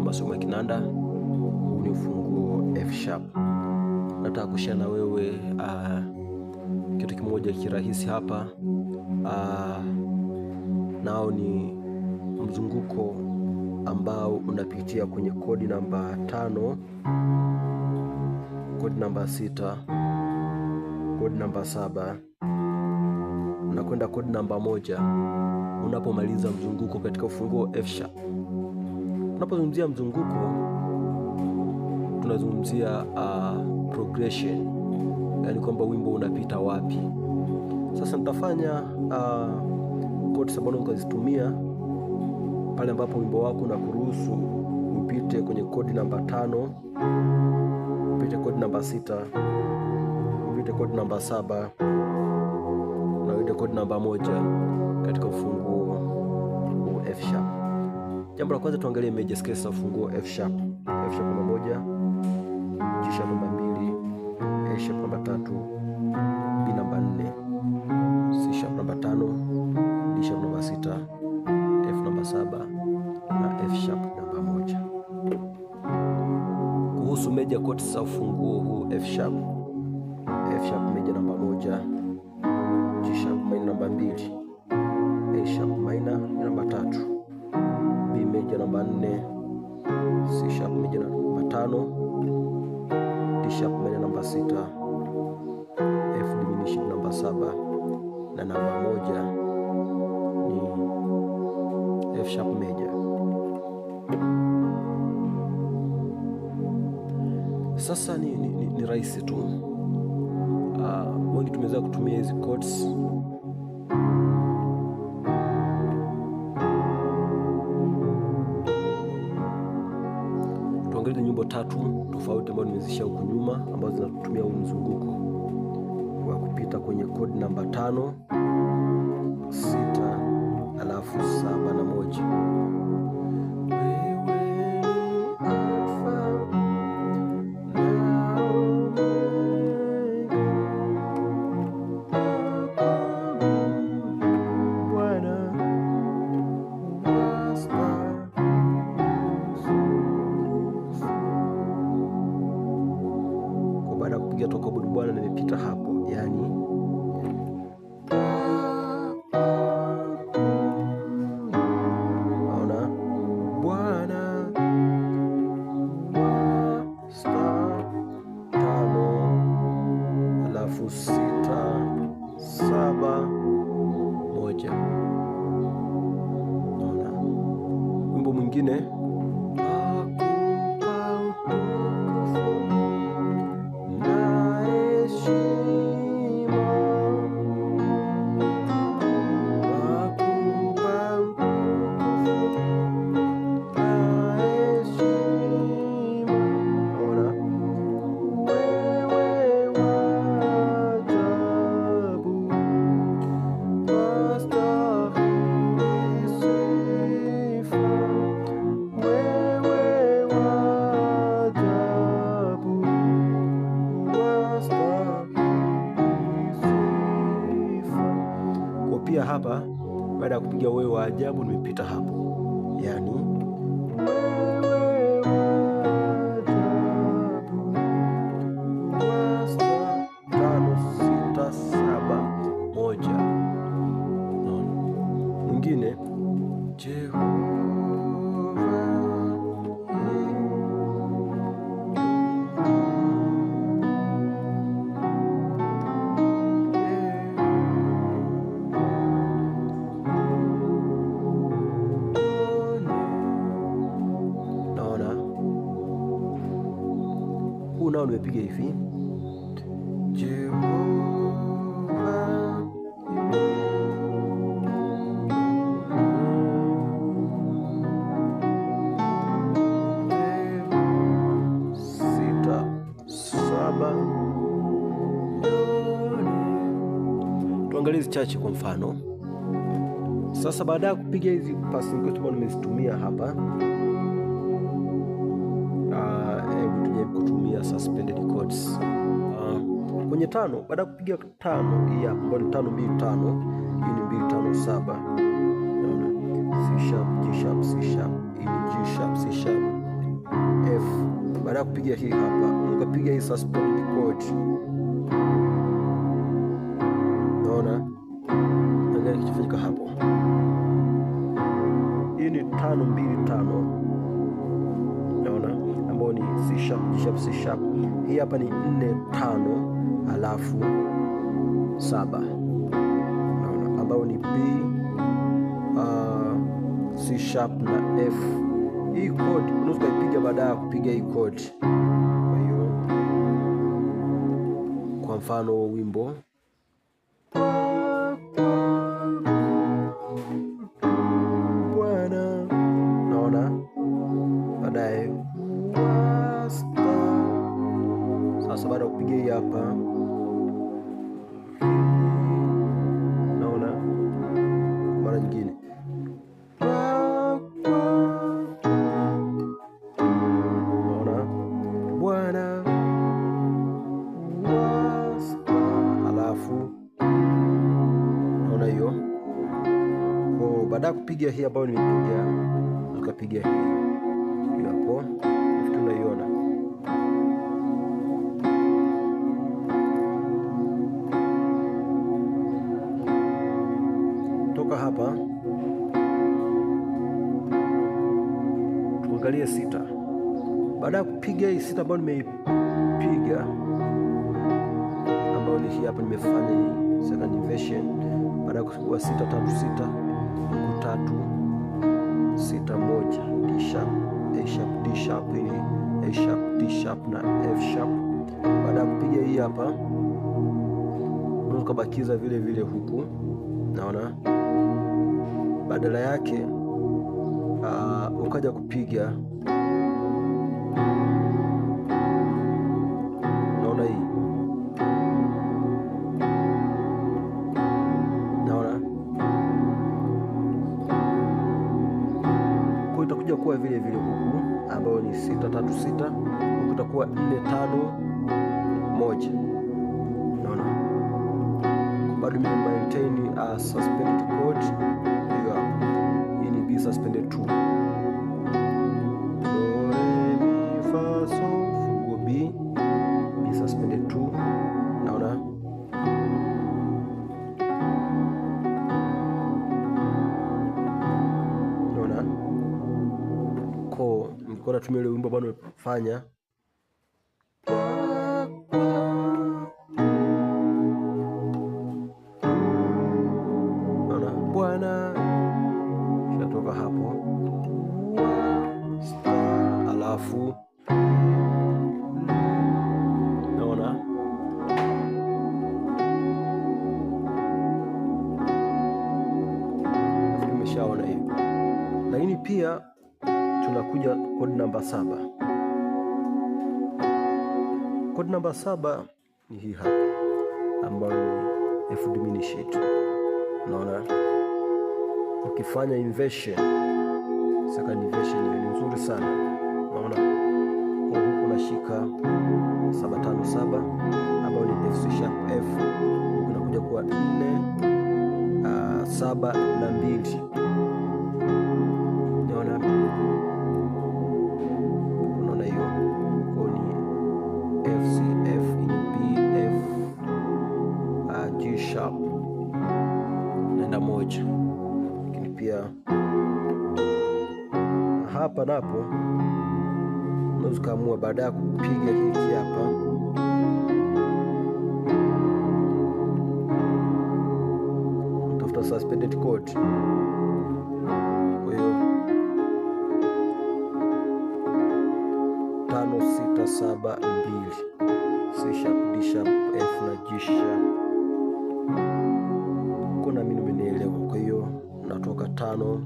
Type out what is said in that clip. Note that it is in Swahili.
masomo ya kinanda. Huu ni ufunguo F sharp. Nataka kushare na wewe kitu kimoja kirahisi hapa, nao ni mzunguko ambao unapitia kwenye kodi namba 5, kodi namba 6, kodi namba 7 na kwenda kodi namba 1 unapomaliza mzunguko katika ufunguo F sharp. Unapozungumzia mzunguko tunazungumzia progression, yani kwamba wimbo unapita wapi. Sasa nitafanya kodi sababu ukazitumia pale ambapo wimbo wako unakuruhusu upite kwenye kodi namba 5, upite kodi namba 6, upite kodi namba 7 na upite kodi namba 1 katika ufunguo huu F sharp. Jambo la kwanza tuangalie major scales za ufunguo F sharp. F sharp namba 1, G sharp namba 2, A sharp namba 3, B namba 4, C sharp namba 5, D sharp namba 6, F namba 7 na F sharp namba 1. Kuhusu major chords za ufunguo huu F sharp major namba 1, G sharp minor namba 2, A sharp minor namba 3, B major namba 4, C sharp major namba 5, D sharp minor namba 6, F diminished namba 7 na namba 1 ni F sharp major. Sasa ni rahisi tu. Wengi tumeweza kutumia hizi chords. Tuangalie nyimbo 3 tofauti ambazo nimezisha huku nyuma ambazo zinatumia huu mzunguko wa kupita kwenye kodi namba 5, 6 alafu 7 na 1. Toka budu Bwana nimepita hapo, yani naona Bwana star 5 alafu 6 7 1. Naona wimbo mwingine pia hapa. Baada ya kupiga wewe wa ajabu nimepita hapo, yani mwingine nao nimepiga hivi tuangalie hizi chache kwa mfano. Sasa baada ya kupiga hizi passing chords ambazo nimezitumia hapa, hebu tujaribu kutumia suspended chords kwenye 5. Baada ya kupiga 5 hii hapa ambayo ni 5 2 5, hii ni 2 5 7, C sharp G sharp C sharp, hii ni G sharp C sharp, Baada ya kupiga hii hapa, ukapiga hii suspended chord. Naona angalia kichofanyika hapo. Hii ni 5-2-5. Naona ambao ni C sharp, G sharp, C sharp. Hii hapa ni 4-5 alafu 7. Naona ambao ni B, C sharp na F. Hii chord unaweza kuipiga baada ya kupiga hii chord. Kwa hiyo kwa mfano wimbo Bwana, naona baadaye sasa, baada ya kupiga hii hapa, naona mara nyingine Bwana, alafu naona hiyo. Baada ya kupiga hii ambayo nimepiga, nikapiga hii hapo, tunaiona. Toka hapa tuangalie 6. Baada ya kupiga hii 6 ambayo nimeipiga, ambayo ni hii hapa, nimefanya hii second inversion. Baada ya kuchukua 6-3-6 3-6-1, D sharp, A sharp, D sharp, ili A sharp, D sharp na F sharp. Baada ya kupiga hii hapa, unaweza kubakiza vile vile huku, naona. Badala yake ukaja kupiga, naona hii, naona kwa itakuja kuwa vile vile huku, ambayo ni 6-3-6, huku itakuwa 4-5-1. Naona bado ni maintain suspended chord. Hiyo hapa, hii ni B suspended 2, do re mi fa sol, fungo B, B suspended 2. Naona nilikuwa natumia ile wimbo bado fanya Bwana, shatoka hapo, alafu naona nimeshaona hivi. Lakini pia tunakuja kodi namba 7. Kodi namba 7 ni hii hapa, ambayo ni F diminished. Naona ukifanya inversion, second inversion ni nzuri sana. Naona kwa huku unashika 7-5-7, ambayo ni F C sharp F, huku unakuja kuwa 4-7-2. Naona hiyo kwa ni F C F, ni B F, G sharp naenda 1. Lakini pia hapa napo unaweza kaamua baada ya kupiga hiki hapa, tafuta suspended chord. Kwa hiyo 5-6-7-2, C sharp, D sharp, F na G sharp. Kuna mimi nimenielewa. Kwa hiyo natoka 5